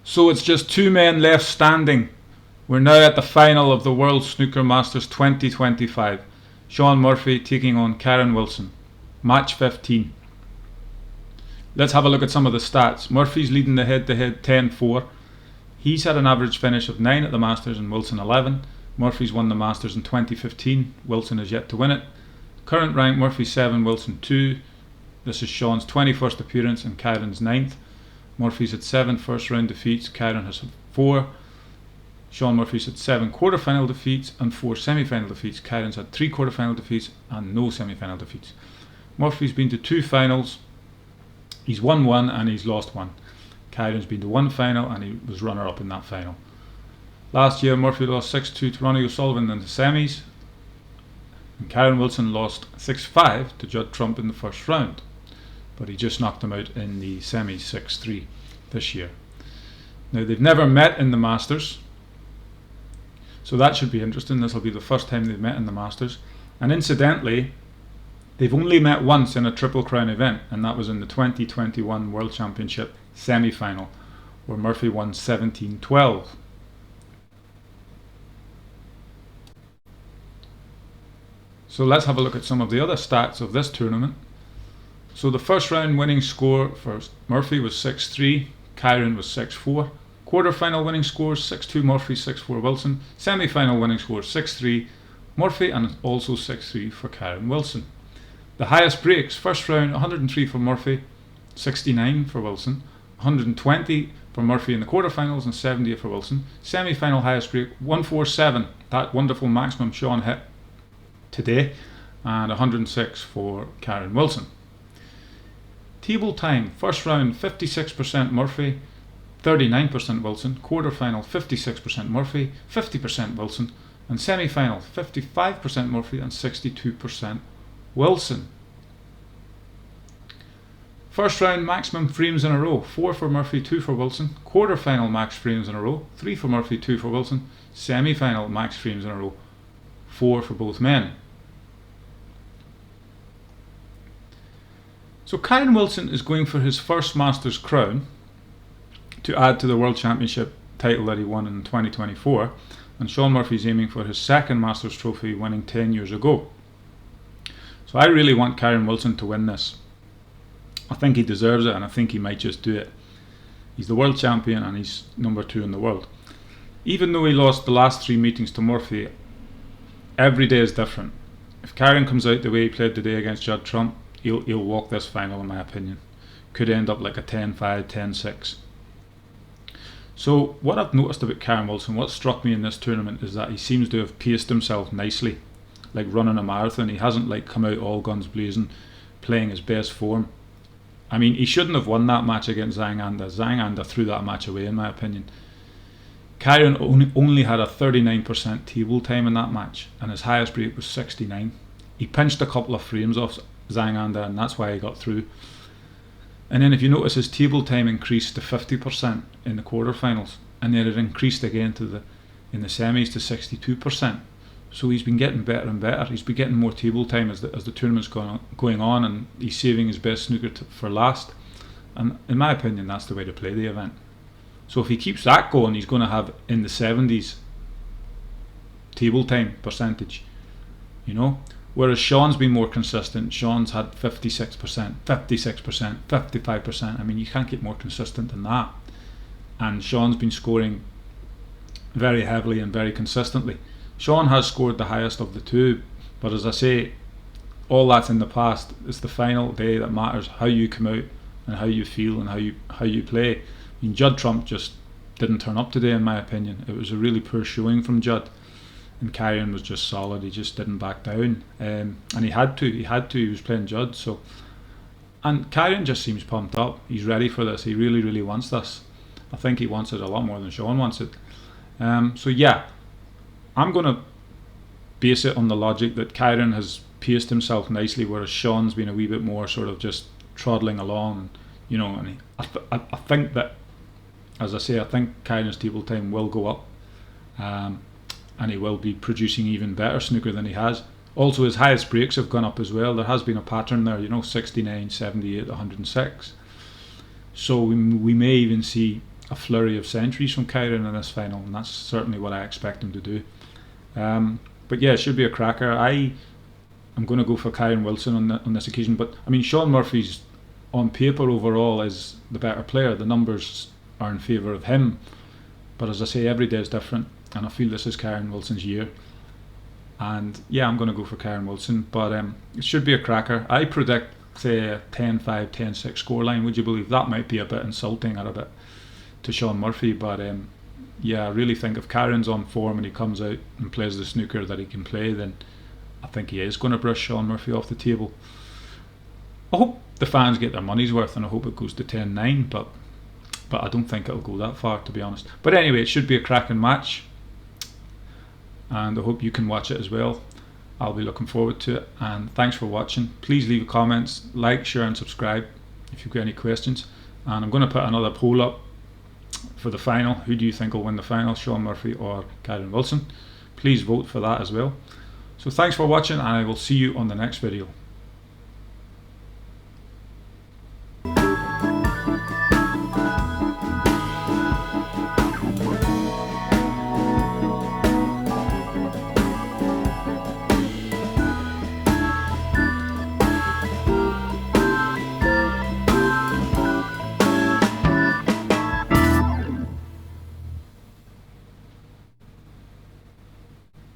So it's just two men left standing. We're now at the final of the World Snooker Masters 2025. Shaun Murphy taking on Kyren Wilson. Match 15. Let's have a look at some of the stats. Murphy's leading the head-to-head 10-4. He's had an average finish of 9 at the Masters and Wilson 11. Murphy's won the Masters in 2015. Wilson has yet to win it. Current rank, Murphy 7, Wilson 2. This is Shaun's 21st appearance and Kyren's 9th. Murphy's had 7 first round defeats, Kyren has had 4. Shaun Murphy's had 7 quarter-final defeats and 4 semi-final defeats. Kyren's had 3 quarter-final defeats and no semi-final defeats. Murphy's been to 2 finals. He's won 1 and he's lost 1. Kyren's been to 1 final and he was runner-up in that final. Last year, Murphy lost 6-2 to Ronnie O'Sullivan in the semis. And Kyren Wilson lost 6-5 to Judd Trump in the first round. But he just knocked him out in the semis 6-3 this year. Now they've never met in the Masters, so that should be interesting. This will be the first time they've met in the Masters. And incidentally, they've only met once in a Triple Crown event, and that was in the 2021 World Championship semi-final, where Murphy won 17-12. So let's have a look at some of the other stats of this tournament. So the first round winning score for Murphy was 6-3, Kyren was 6-4. Quarter-final winning scores 6-2 Murphy, 6-4 Wilson. Semi-final winning score 6-3 Murphy and also 6-3 for Kyren Wilson. The highest breaks, first round 103 for Murphy, 69 for Wilson. 120 for Murphy in the quarterfinals and 78 for Wilson. Semi-final highest break 147, that wonderful maximum Shaun hit today, and 106 for Kyren Wilson. Table time, first round 56% Murphy, 39% Wilson, quarter-final 56% Murphy, 50% Wilson, and semi-final 55% Murphy and 62% Wilson. First round maximum frames in a row, 4 for Murphy, 2 for Wilson, quarter-final max frames in a row, 3 for Murphy, 2 for Wilson, semi-final max frames in a row, 4 for both men. So Kyren Wilson is going for his first Masters crown to add to the World Championship title that he won in 2024, and Shaun Murphy is aiming for his second Masters trophy, winning 10 years ago. So I really want Kyren Wilson to win this. I think he deserves it, and I think he might just do it. He's the world champion and he's number 2 in the world. Even though he lost the last 3 meetings to Murphy, every day is different. If Kyren comes out the way he played today against Judd Trump, he'll walk this final in my opinion. Could end up like a 10-5, 10-6. So what I've noticed about Kyren Wilson, what struck me in this tournament, is that he seems to have paced himself nicely, like running a marathon. He hasn't like come out all guns blazing, playing his best form. I mean, he shouldn't have won that match against Zhang Anda. Zhang Anda threw that match away in my opinion. Kyren only had a 39% table time in that match, and his highest break was 69. He pinched a couple of frames off Zhang Anda, and that's why he got through. And then if you notice, his table time increased to 50% in the quarterfinals, and then it increased again in the semis to 62%. So he's been getting better and better. He's been getting more table time as the tournament's going on, and he's saving his best snooker for last. And in my opinion, that's the way to play the event. So if he keeps that going, he's going to have in the 70s table time percentage, you know. Whereas Shaun's been more consistent. Shaun's had 56%, 56%, 55%. I mean, you can't get more consistent than that. And Shaun's been scoring very heavily and very consistently. Shaun has scored the highest of the two, but as I say, all that's in the past. It's the final day that matters, how you come out and how you feel and how you play. I mean, Judd Trump just didn't turn up today in my opinion. It was a really poor showing from Judd. And Kyren was just solid. He just didn't back down, and he had to. He was playing Judd. So, and Kyren just seems pumped up. He's ready for this. He really, really wants this. I think he wants it a lot more than Shaun wants it. So yeah, I'm going to base it on the logic that Kyren has paced himself nicely, whereas Shaun's been a wee bit more sort of just trotting along. You know, and I think that, as I say, I think Kyren's table time will go up. And he will be producing even better snooker than he has. Also, his highest breaks have gone up as well. There has been a pattern there, you know, 69, 78, 106. So we may even see a flurry of centuries from Kyren in this final, and that's certainly what I expect him to do. But yeah, it should be a cracker. I'm going to go for Kyren Wilson on this occasion, but I mean, Shaun Murphy's on paper overall is the better player. The numbers are in favour of him, but as I say, every day is different, and I feel this is Kyren Wilson's year. And yeah, I'm going to go for Kyren Wilson, but it should be a cracker. I predict, say, a 10-5, 10-6 scoreline. Would you believe that? Might be a bit insulting or a bit to Shaun Murphy, but yeah, I really think if Kyren's on form and he comes out and plays the snooker that he can play, then I think he is going to brush Shaun Murphy off the table. I hope the fans get their money's worth, and I hope it goes to 10-9, but I don't think it'll go that far, to be honest. But anyway, it should be a cracking match, and I hope you can watch it as well. I'll be looking forward to it, and thanks for watching. Please leave comments, like, share and subscribe if you've got any questions. And I'm going to put another poll up for the final. Who do you think will win the final, Shaun Murphy or Kyren Wilson? Please vote for that as well. So thanks for watching, and I will see you on the next video.